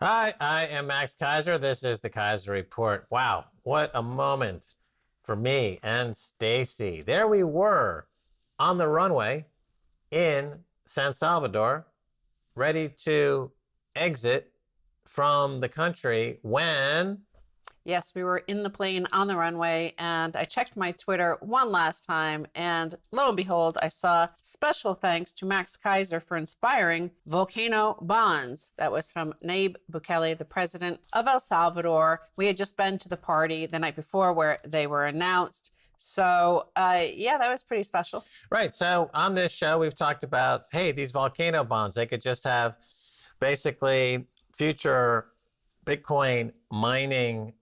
Hi, I am Max Keiser. This is the Keiser Report. Wow, what a moment for me and Stacy. There we were on the runway in San Salvador, ready to exit from the country when Yes, we were in the plane on the runway, and I checked my Twitter one last time, and lo and behold, I saw special thanks to Max Keiser for inspiring volcano bonds. That was from Nayib Bukele, the president of El Salvador. We had just been to the party the night before where they were announced. So, yeah, that was pretty special. Right. So on this show, we've talked about, hey, these volcano bonds, they could just have basically future Bitcoin mining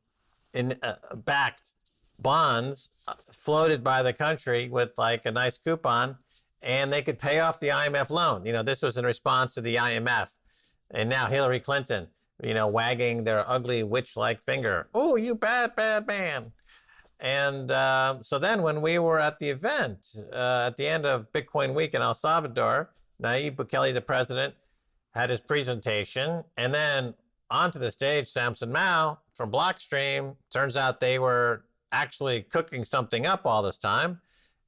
backed bonds floated by the country with like a nice coupon, and they could pay off the IMF loan. This was in response to the IMF. And now Hillary Clinton, wagging their ugly witch-like finger. Oh, you bad, bad man. And so then when we were at the event at the end of Bitcoin Week in El Salvador, Nayib Bukele, the president, had his presentation. And then onto the stage, Samson Mao from Blockstream. Turns out they were actually cooking something up all this time.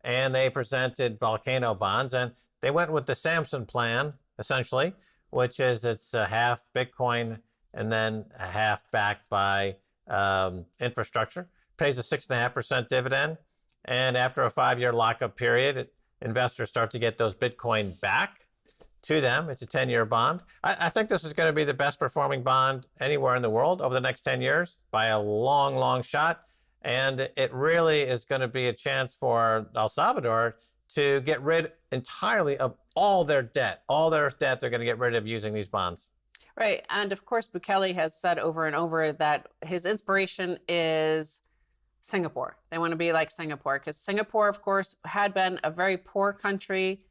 And they presented volcano bonds. And they went with the Samson plan, essentially, which is it's half Bitcoin and then a half backed by infrastructure. Pays a 6.5% dividend. And after a 5-year lockup period, investors start to get those Bitcoin back to them. It's a 10-year bond. I think this is going to be the best performing bond anywhere in the world over the next 10 years by a long, long shot. And it really is going to be a chance for El Salvador to get rid entirely of all their debt. All their debt they're going to get rid of using these bonds. Right. And of course, Bukele has said over and over that his inspiration is Singapore. They want to be like Singapore because Singapore, of course, had been a very poor country,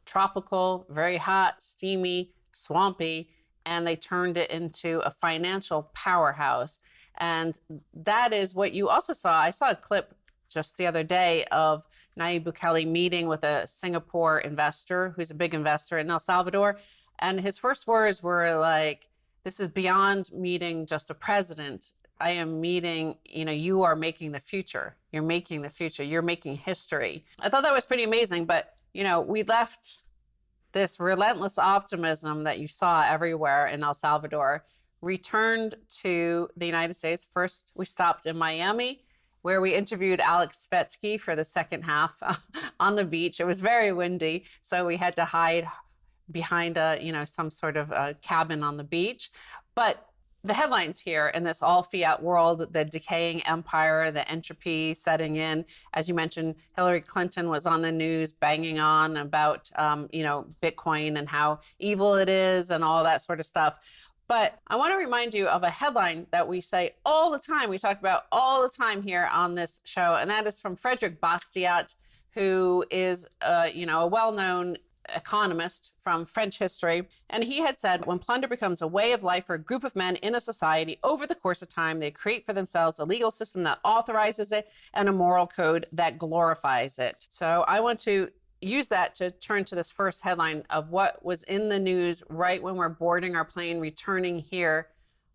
tropical, very hot, steamy, swampy, and they turned it into a financial powerhouse. And that is what you also saw. I saw a clip just the other day of Nayib Bukele meeting with a Singapore investor who's a big investor in El Salvador. And his first words were like, this is beyond meeting just a president. I am meeting, you are making the future. You're making the future. You're making history. I thought that was pretty amazing. But, we left this relentless optimism that you saw everywhere in El Salvador, returned to the United States. First, we stopped in Miami, where we interviewed Aleks Svetski for the second half on the beach. It was very windy, so we had to hide behind some sort of cabin on the beach. But the headlines here in this all fiat world, the decaying empire, the entropy setting in. As you mentioned, Hillary Clinton was on the news banging on about, Bitcoin and how evil it is and all that sort of stuff. But I want to remind you of a headline that we say all the time. We talk about all the time here on this show, and that is from Frederick Bastiat, who is, a well-known economist from French history. And he had said, when plunder becomes a way of life for a group of men in a society, over the course of time, they create for themselves a legal system that authorizes it and a moral code that glorifies it. So I want to use that to turn to this first headline of what was in the news right when we're boarding our plane, returning here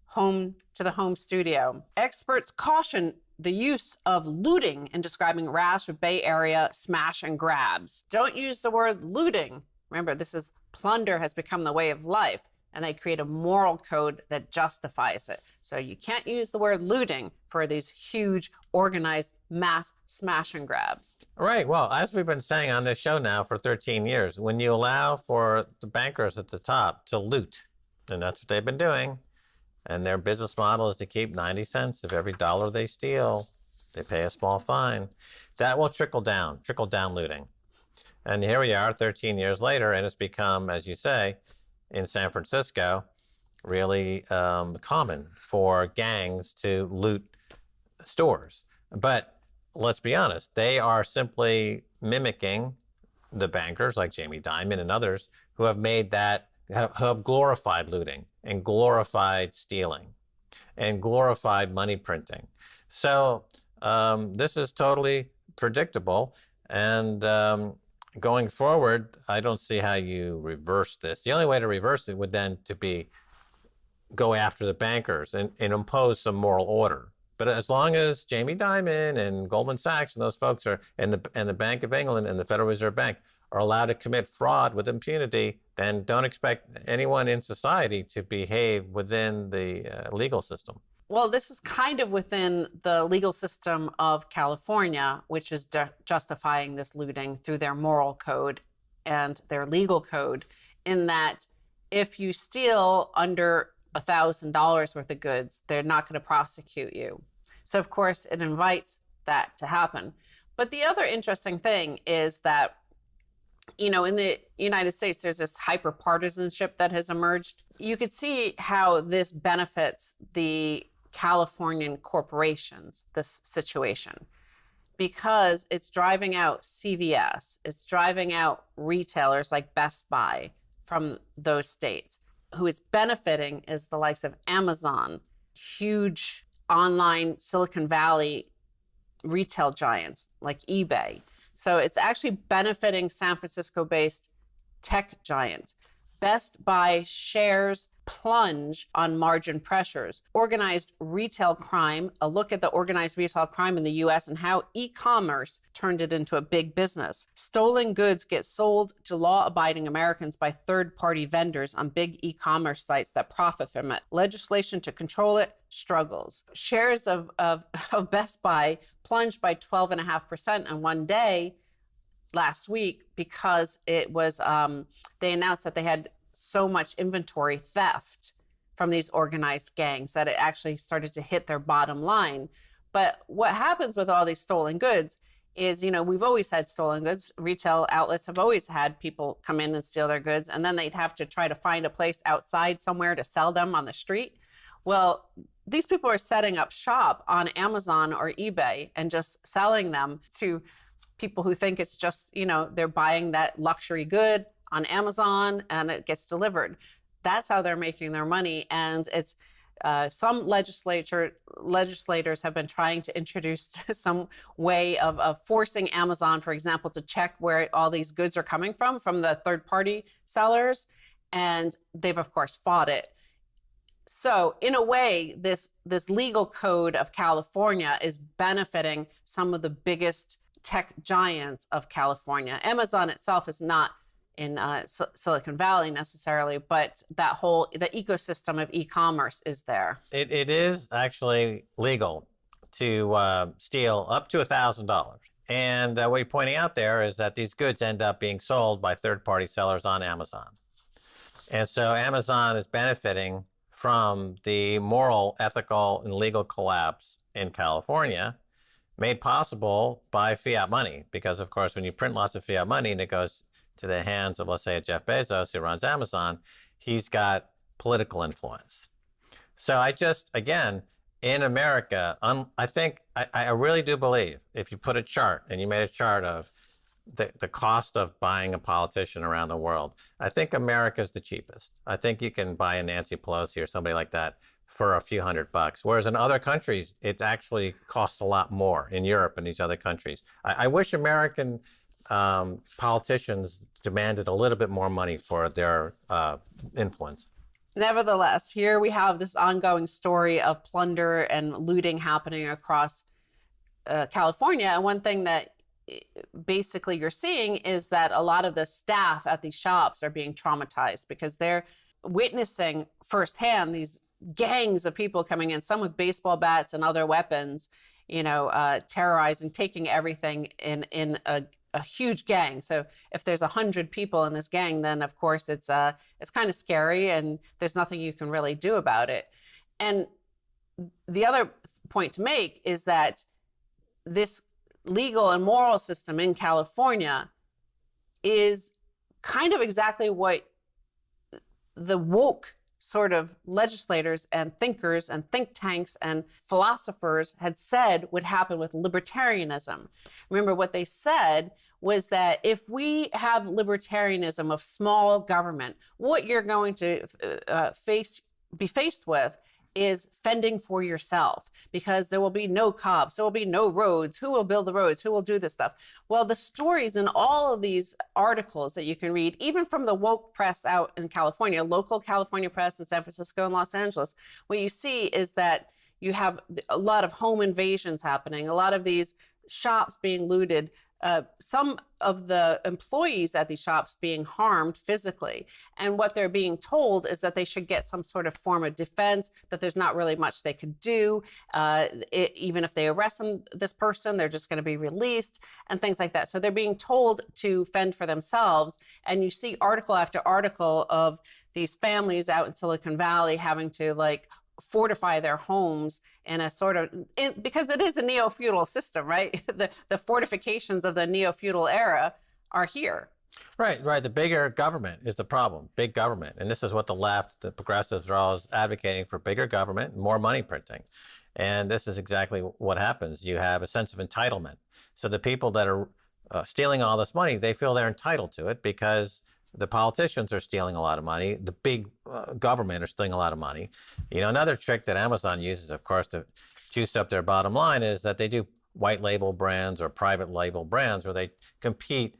home to the home studio. Experts caution the use of looting in describing rash of Bay Area smash and grabs. Don't use the word looting. Remember, this is plunder has become the way of life, and they create a moral code that justifies it. So you can't use the word looting for these huge organized mass smash and grabs. Right. Well, as we've been saying on this show now for 13 years, when you allow for the bankers at the top to loot, and that's what they've been doing, and their business model is to keep 90 cents of every dollar they steal. They pay a small fine. That will trickle down looting. And here we are 13 years later, and it's become, as you say, in San Francisco, really common for gangs to loot stores. But let's be honest, they are simply mimicking the bankers like Jamie Dimon and others who have made that, have glorified looting and glorified stealing and glorified money printing. So this is totally predictable. And going forward, I don't see how you reverse this. The only way to reverse it would then to be go after the bankers and impose some moral order. But as long as Jamie Dimon and Goldman Sachs and those folks are, and the Bank of England and the Federal Reserve Bank are allowed to commit fraud with impunity, then don't expect anyone in society to behave within the legal system. Well, this is kind of within the legal system of California, which is justifying this looting through their moral code and their legal code, in that if you steal under $1,000 worth of goods, they're not going to prosecute you. So, of course, it invites that to happen. But the other interesting thing is that, you know, in the United States, there's this hyper-partisanship that has emerged. You could see how this benefits the Californian corporations, this situation, because it's driving out CVS, it's driving out retailers like Best Buy from those states. Who is benefiting is the likes of Amazon, huge online Silicon Valley retail giants like eBay. So it's actually benefiting San Francisco-based tech giants. Best Buy shares plunge on margin pressures. Organized retail crime, a look at the organized retail crime in the US and how e-commerce turned it into a big business. Stolen goods get sold to law-abiding Americans by third-party vendors on big e-commerce sites that profit from it. Legislation to control it struggles. Shares of Best Buy plunged by 12.5% in one day last week because it was they announced that they had so much inventory theft from these organized gangs that it actually started to hit their bottom line. But what happens with all these stolen goods is, you know, we've always had stolen goods. Retail outlets have always had people come in and steal their goods, and then they'd have to try to find a place outside somewhere to sell them on the street. Well, these people are setting up shop on Amazon or eBay and just selling them to people who think it's just, you know, they're buying that luxury good on Amazon and it gets delivered. That's how they're making their money. And it's some legislators have been trying to introduce some way of forcing Amazon, for example, to check where all these goods are coming from the third-party sellers. And they've, of course, fought it. So in a way, this legal code of California is benefiting some of the biggest tech giants of California. Amazon itself is not in Silicon Valley necessarily, but the ecosystem of e-commerce is there. It is actually legal to steal up to $1,000. And what you're pointing out there is that these goods end up being sold by third-party sellers on Amazon. And so Amazon is benefiting from the moral, ethical, and legal collapse in California, made possible by fiat money. Because, of course, when you print lots of fiat money and it goes to the hands of, let's say, a Jeff Bezos who runs Amazon, he's got political influence. So again, in America, I really do believe if you put a chart and you made a chart of the cost of buying a politician around the world, I think America's the cheapest. I think you can buy a Nancy Pelosi or somebody like that for a few $100, whereas in other countries, it actually costs a lot more in Europe and these other countries. I wish American politicians demanded a little bit more money for their influence. Nevertheless, here we have this ongoing story of plunder and looting happening across California. And one thing that basically you're seeing is that a lot of the staff at these shops are being traumatized because they're witnessing firsthand these gangs of people coming in, some with baseball bats and other weapons, you know, terrorizing, taking everything in a huge gang. So if there's 100 people in this gang, then of course it's kind of scary and there's nothing you can really do about it. And the other point to make is that this legal and moral system in California is kind of exactly what the woke sort of legislators and thinkers and think tanks and philosophers had said would happen with libertarianism. Remember, what they said was that if we have libertarianism of small government, what you're going to be faced with is fending for yourself, because there will be no cops, there will be no roads. Who will build the roads? Who will do this stuff? Well, the stories in all of these articles that you can read, even from the woke press out in California, local California press in San Francisco and Los Angeles, what you see is that you have a lot of home invasions happening, a lot of these shops being looted, some of the employees at these shops being harmed physically. And what they're being told is that they should get some sort of form of defense, that there's not really much they could do. Even if they arrest this person, they're just going to be released and things like that. So they're being told to fend for themselves. And you see article after article of these families out in Silicon Valley having to fortify their homes in a sort of, because it is a neo-feudal system, right? The fortifications of the neo-feudal era are here. Right. The bigger government is the problem, big government. And this is what the left, the progressives are always advocating for: bigger government, more money printing. And this is exactly what happens. You have a sense of entitlement. So the people that are stealing all this money, they feel they're entitled to it because the politicians are stealing a lot of money. The big government are stealing a lot of money. Another trick that Amazon uses, of course, to juice up their bottom line is that they do white label brands or private label brands where they compete,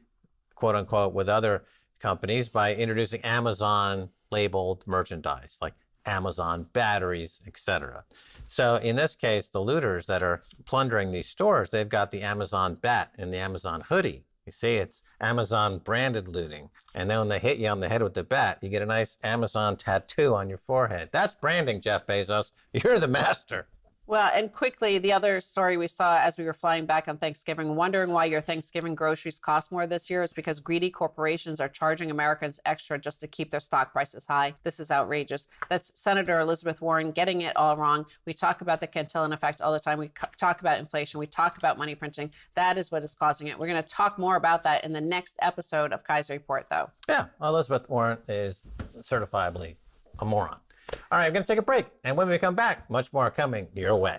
quote unquote, with other companies by introducing Amazon labeled merchandise like Amazon batteries, etc. So in this case, the looters that are plundering these stores, they've got the Amazon bat and the Amazon hoodie. You see, it's Amazon branded looting. And then when they hit you on the head with the bat, you get a nice Amazon tattoo on your forehead. That's branding, Jeff Bezos. You're the master. Well, and quickly, the other story we saw as we were flying back on Thanksgiving, wondering why your Thanksgiving groceries cost more this year, is because greedy corporations are charging Americans extra just to keep their stock prices high. This is outrageous. That's Senator Elizabeth Warren getting it all wrong. We talk about the Cantillon effect all the time. We talk about inflation. We talk about money printing. That is what is causing it. We're going to talk more about that in the next episode of Keiser Report, though. Yeah, Elizabeth Warren is certifiably a moron. All right, we're going to take a break. And when we come back, much more coming your way.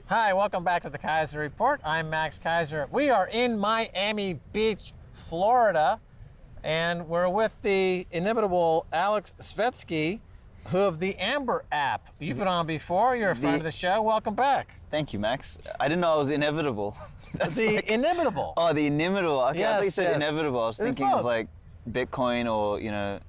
Hi, welcome back to the Keiser Report. I'm Max Keiser. We are in Miami Beach, Florida, and we're with the inimitable Aleks Svetski of the Amber.app. You've been on before. You're a friend of the show. Welcome back. Thank you, Max. I didn't know I was inevitable. That's the inimitable. Oh, the inimitable. Okay, yes, I thought you said yes. inevitable. I was thinking both. of Bitcoin, or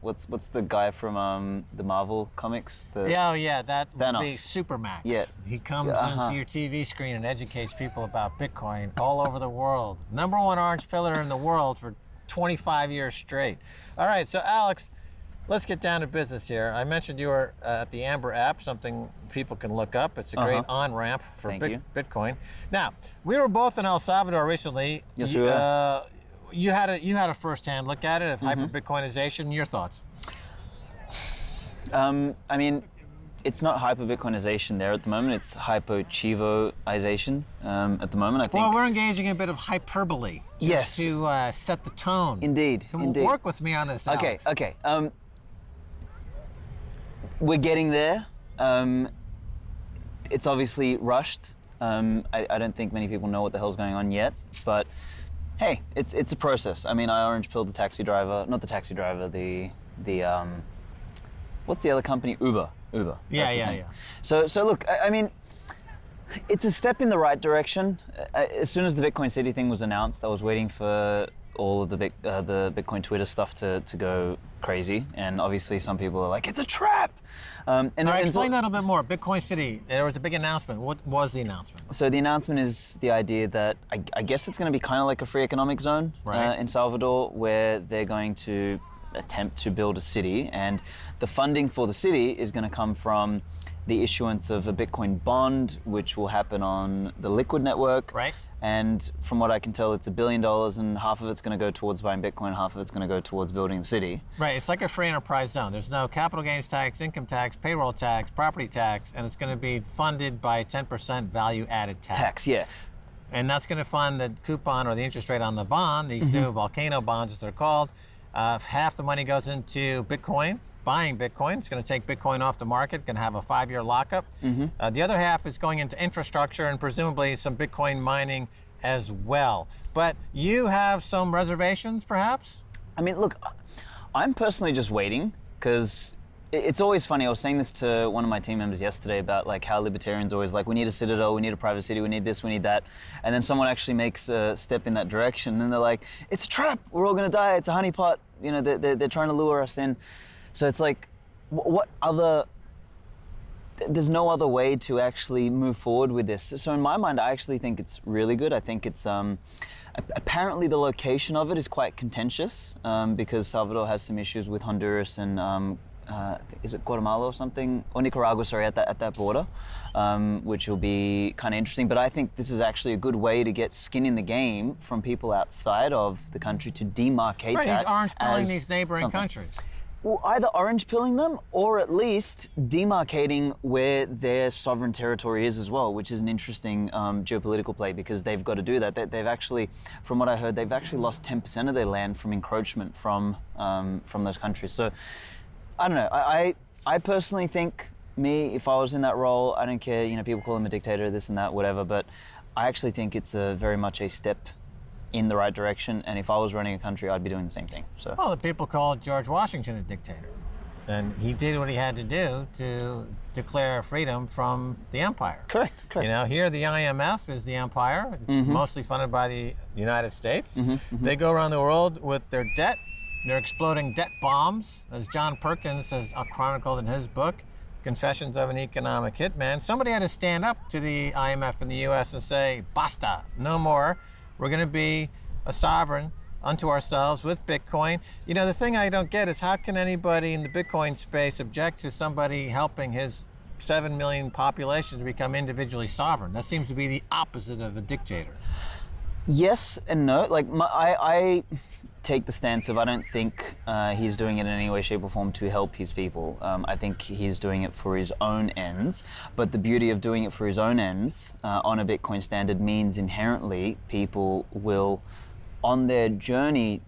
what's the guy from the Marvel comics? Yeah, that would be Thanos. Supermax. Yeah. He comes into your TV screen and educates people about Bitcoin all over the world. #1 orange pillar in the world for 25 years straight. All right, so Aleks, let's get down to business here. I mentioned you were at the Amber.app, something people can look up. It's a great on-ramp for Bitcoin. Now, we were both in El Salvador recently. Yes, we were. You had a first-hand look at it of hyper-Bitcoinization. Your thoughts? I mean, it's not hyper-Bitcoinization there at the moment. It's hypo-chivoization at the moment, I think. Well, we're engaging in a bit of hyperbole just to set the tone. Indeed. Work with me on this, Aleks. Okay. We're getting there. It's obviously rushed. I don't think many people know what the hell's going on yet, but hey, it's a process. I mean, I orange pilled the taxi driver, not the taxi driver, the what's the other company? Uber. Yeah. So look, I mean, it's a step in the right direction. As soon as the Bitcoin City thing was announced, I was waiting for all of the Bitcoin Twitter stuff to go crazy, and obviously some people are like, it's a trap. Explain that a bit more. Bitcoin City, there was a big announcement. What was the announcement? So the announcement is the idea that I guess it's going to be kind of like a free economic zone in Salvador, where they're going to attempt to build a city, and the funding for the city is going to come from the issuance of a Bitcoin bond, which will happen on the Liquid network. Right. And from what I can tell, it's $1 billion, and half of it's going to go towards buying Bitcoin, half of it's going to go towards building the city. Right. It's like a free enterprise zone. There's no capital gains tax, income tax, payroll tax, property tax, and it's going to be funded by 10% value-added tax. Yeah. And that's going to fund the coupon or the interest rate on the bond, these new volcano bonds, as they're called. Half the money goes into Bitcoin, buying Bitcoin. It's going to take Bitcoin off the market, going to have a 5-year lockup. The other half is going into infrastructure and presumably some Bitcoin mining as well. But you have some reservations, perhaps? I mean, look, I'm personally just waiting, because it's always funny. I was saying this to one of my team members yesterday about like how libertarians always like, we need a citadel, we need a private city, we need this, we need that. And then someone actually makes a step in that direction, and then they're like, it's a trap, we're all gonna die, it's a honeypot. You know, they're trying to lure us in. So it's like, what other, there's no other way to actually move forward with this. So in my mind, I actually think it's really good. I think it's, apparently the location of it is quite contentious, because Salvador has some issues with Honduras and, is it Guatemala or something? Or Nicaragua, sorry, at that border, which will be kind of interesting. But I think this is actually a good way to get skin in the game from people outside of the country to demarcate Right, that. he's orange pilling as these neighboring something. countries. Well, either orange pilling them or at least demarcating where their sovereign territory is as well, which is an interesting geopolitical play, because they've got to do that. They've actually, from what I heard, they've actually lost 10% of their land from encroachment from those countries. So I don't know. I personally think, if I was in that role, I don't care, you know, people call him a dictator, this and that, whatever, but I actually think it's very much a step in the right direction, and if I was running a country, I'd be doing the same thing. So. Well, the people called George Washington a dictator, and he did what he had to do to declare freedom from the empire. Correct. You know, here the IMF is the empire. It's mostly funded by the United States. They go around the world with their debt. They're exploding debt bombs, as John Perkins has chronicled in his book, Confessions of an Economic Hitman. Somebody had to stand up to the IMF and the US and say, basta, no more. We're going to be a sovereign unto ourselves with Bitcoin. You know, the thing I don't get is, how can anybody in the Bitcoin space object to somebody helping his 7 million population to become individually sovereign? That seems to be the opposite of a dictator. Yes and no. Like, I take the stance of, I don't think he's doing it in any way, shape or form to help his people. I think he's doing it for his own ends, but the beauty of doing it for his own ends on a Bitcoin standard means inherently people will, on their journey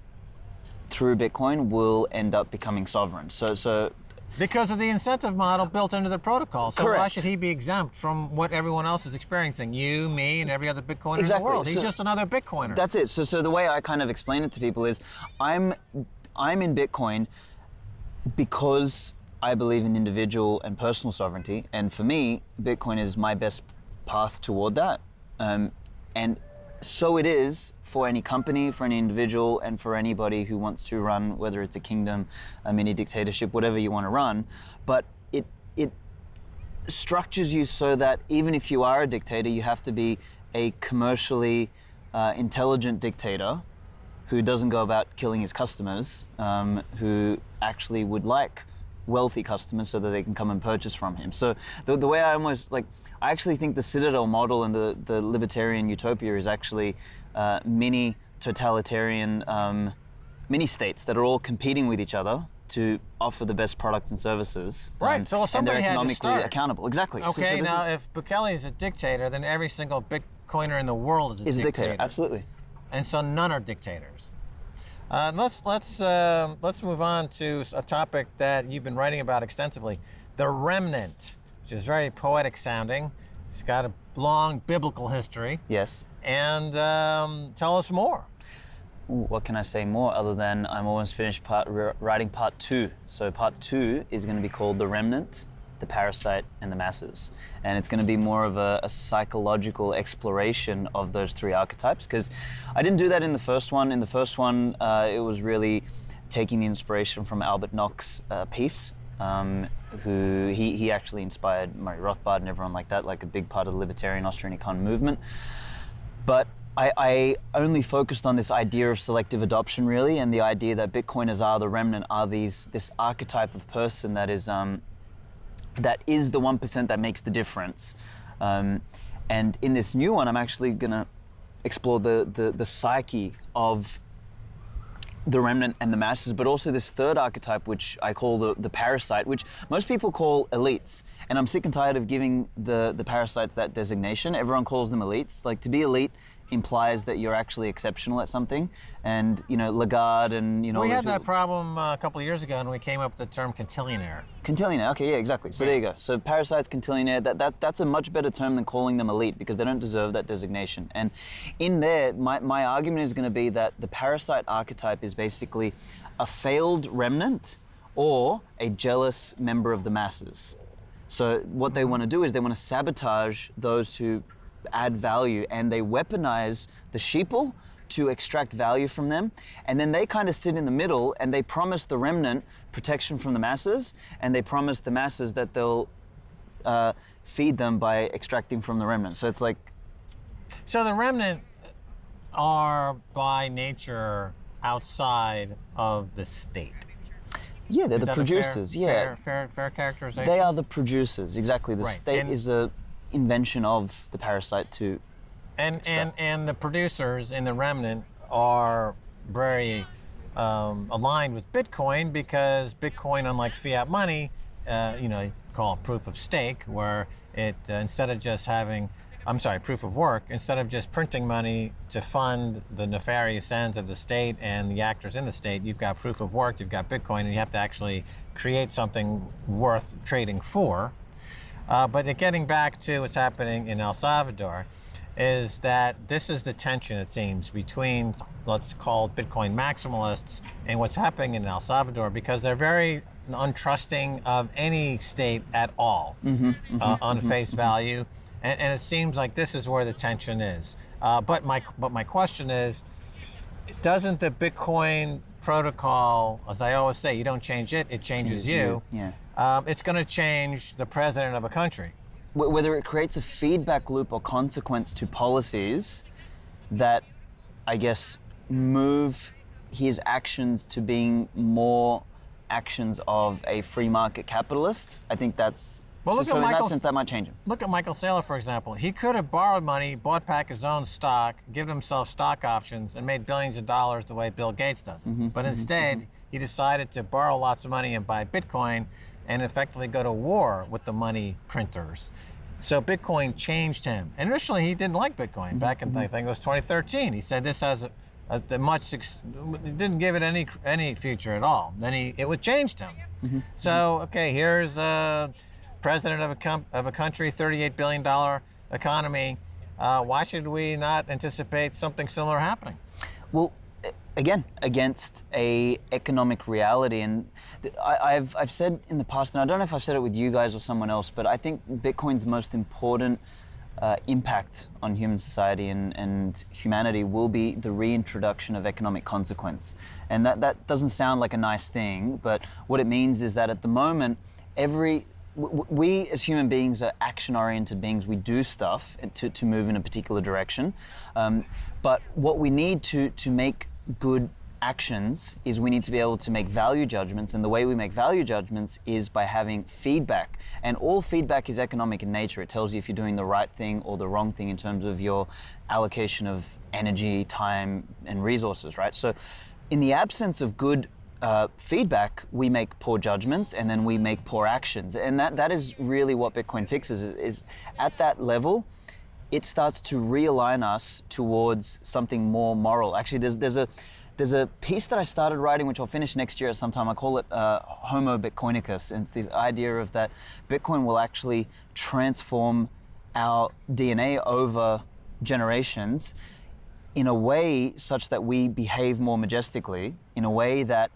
through Bitcoin, will end up becoming sovereign. So because of the incentive model built into the protocol. So Correct. why should he be exempt from what everyone else is experiencing? You, me, and every other Bitcoiner Exactly. in the world. He's So just another Bitcoiner. that's it. So the way I kind of explain it to people is, I'm in Bitcoin because I believe in individual and personal sovereignty, and for me, Bitcoin is my best path toward that. And so it is for any company, for any individual, and for anybody who wants to run, whether it's a kingdom, a mini dictatorship, whatever you want to run. But it structures you so that even if you are a dictator, you have to be a commercially intelligent dictator who doesn't go about killing his customers, who actually would like wealthy customers so that they can come and purchase from him. So the way I almost, like, I actually think the Citadel model and the libertarian utopia is actually mini totalitarian mini states that are all competing with each other to offer the best products and services. Right, so and somebody they're had to economically start. accountable. Exactly. Okay, this now is, if Bukele is a dictator, then every single Bitcoiner in the world is a is a dictator. dictator. Absolutely. And so none are dictators. Let's move on to a topic that you've been writing about extensively, the remnant, which is very poetic sounding. It's got a long biblical history. Yes. And tell us more. Ooh, what can I say more other than I'm almost finished writing part 2. So part 2 is going to be called The Remnant, the Parasite, and the Masses. And it's going to be more of a psychological exploration of those 3 archetypes, because I didn't do that in the first one. In the first one, it was really taking the inspiration from Albert Nock's piece, who he actually inspired Murray Rothbard and everyone like that, like a big part of the libertarian Austrian econ movement. But I only focused on this idea of selective adoption, really, and the idea that Bitcoiners are the remnant, are this archetype of person that is the 1% that makes the difference. And in this new one, I'm actually going to explore the psyche of the remnant and the masses, but also this third archetype, which I call the parasite, which most people call elites. And I'm sick and tired of giving the parasites that designation. Everyone calls them elites. Like, to be elite implies that you're actually exceptional at something. And, Lagarde and, We had that problem a couple of years ago, and we came up with the term quintillionaire. Quintillionaire, okay, yeah, exactly. So there you go. So parasites, quintillionaire, that's a much better term than calling them elite, because they don't deserve that designation. And in there, my argument is going to be that the parasite archetype is basically a failed remnant or a jealous member of the masses. So what they want to do is they want to sabotage those who add value, and they weaponize the sheeple to extract value from them, and then they kind of sit in the middle and they promise the remnant protection from the masses, and they promise the masses that they'll feed them by extracting from the remnant. So it's like... So the remnant are by nature outside of the state. Yeah, they're Is the that a producers. fair characterization? They are the producers, exactly. The state is a invention of the parasite to and the producers in the remnant are very aligned with Bitcoin, because Bitcoin, unlike fiat money, you call it proof of stake, where it instead of just having, proof of work, instead of just printing money to fund the nefarious ends of the state and the actors in the state, you've got proof of work, you've got Bitcoin, and you have to actually create something worth trading for. But getting back to what's happening in El Salvador, is that this is the tension, it seems, between, let's call it Bitcoin maximalists and what's happening in El Salvador, because they're very untrusting of any state at all on face value. And it seems like this is where the tension is. But my question is, doesn't the Bitcoin protocol, as I always say, you don't change it, it changes you. Yeah. It's going to change the president of a country. Whether it creates a feedback loop or consequence to policies that, I guess, move his actions to being more actions of a free market capitalist, I think that's... Well, so in that sense, that might change him. Look at Michael Saylor, for example. He could have borrowed money, bought back his own stock, given himself stock options, and made billions of dollars the way Bill Gates does. But instead, he decided to borrow lots of money and buy Bitcoin and effectively go to war with the money printers. So Bitcoin changed him. And initially, he didn't like Bitcoin. Back in, I think it was 2013. He said this has didn't give it any future at all. Then it changed him. So, okay, here's president of a country, $38 billion economy. Why should we not anticipate something similar happening? Well, again, against a economic reality, and I've said in the past, and I don't know if I've said it with you guys or someone else, but I think Bitcoin's most important impact on human society and humanity will be the reintroduction of economic consequence. And that doesn't sound like a nice thing, but what it means is that at the moment, we as human beings are action-oriented beings. We do stuff to move in a particular direction. But what we need to make good actions is we need to be able to make value judgments, and the way we make value judgments is by having feedback. And all feedback is economic in nature. It tells you if you're doing the right thing or the wrong thing in terms of your allocation of energy, time, and resources, right? So in the absence of good feedback, we make poor judgments, and then we make poor actions. And that is really what Bitcoin fixes, is at that level, it starts to realign us towards something more moral. Actually, there's a piece that I started writing, which I'll finish next year at some time. I call it Homo Bitcoinicus, and it's this idea of that Bitcoin will actually transform our DNA over generations in a way such that we behave more majestically, in a way that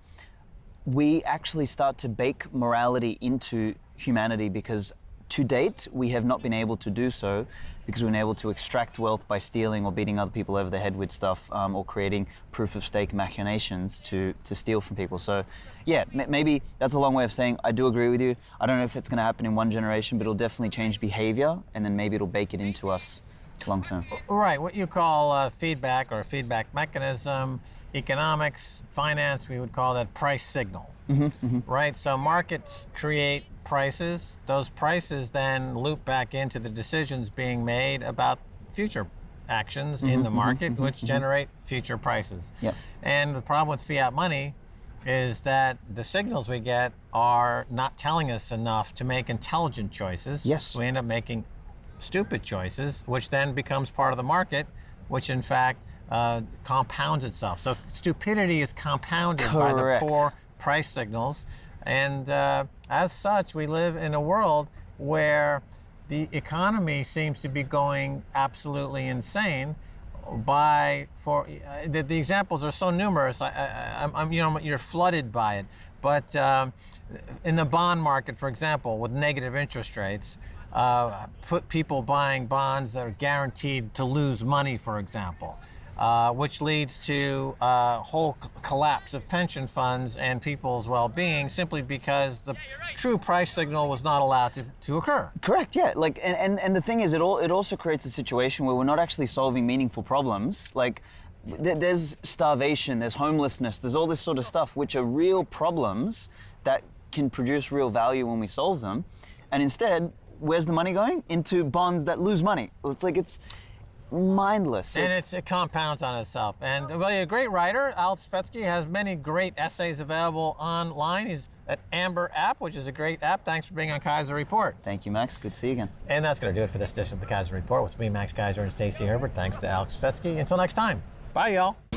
we actually start to bake morality into humanity, because to date, we have not been able to do so because we've been able to extract wealth by stealing or beating other people over the head with stuff, or creating proof of stake machinations to steal from people. So yeah, maybe that's a long way of saying I do agree with you. I don't know if it's going to happen in one generation, but it'll definitely change behavior, and then maybe it'll bake it into us long term. Right, what you call feedback or a feedback mechanism, economics, finance, we would call that price signal. Right, so markets create prices. Those prices then loop back into the decisions being made about future actions in the market, which generate future prices. Yep. And the problem with fiat money is that the signals we get are not telling us enough to make intelligent choices. Yes. We end up making stupid choices, which then becomes part of the market, which in fact compounds itself. So stupidity is compounded by the Correct. poor price signals. And as such, we live in a world where the economy seems to be going absolutely insane. The examples are so numerous. You're flooded by it. But in the bond market, for example, with negative interest rates, put people buying bonds that are guaranteed to lose money, for example, which leads to a whole collapse of pension funds and people's well-being simply because the true price signal was not allowed to occur. Correct, yeah. Like, and the thing is, it also creates a situation where we're not actually solving meaningful problems. Like, there's starvation, there's homelessness, there's all this sort of stuff, which are real problems that can produce real value when we solve them. And instead, where's the money going? Into bonds that lose money. It's mindless. And it compounds on itself. And well, a great writer, Aleks Svetski, has many great essays available online. He's at Amber.app, which is a great app. Thanks for being on Keiser Report. Thank you, Max. Good to see you again. And that's going to do it for this edition of the Keiser Report with me, Max Keiser, and Stacy Herbert. Thanks to Aleks Svetski. Until next time. Bye, y'all.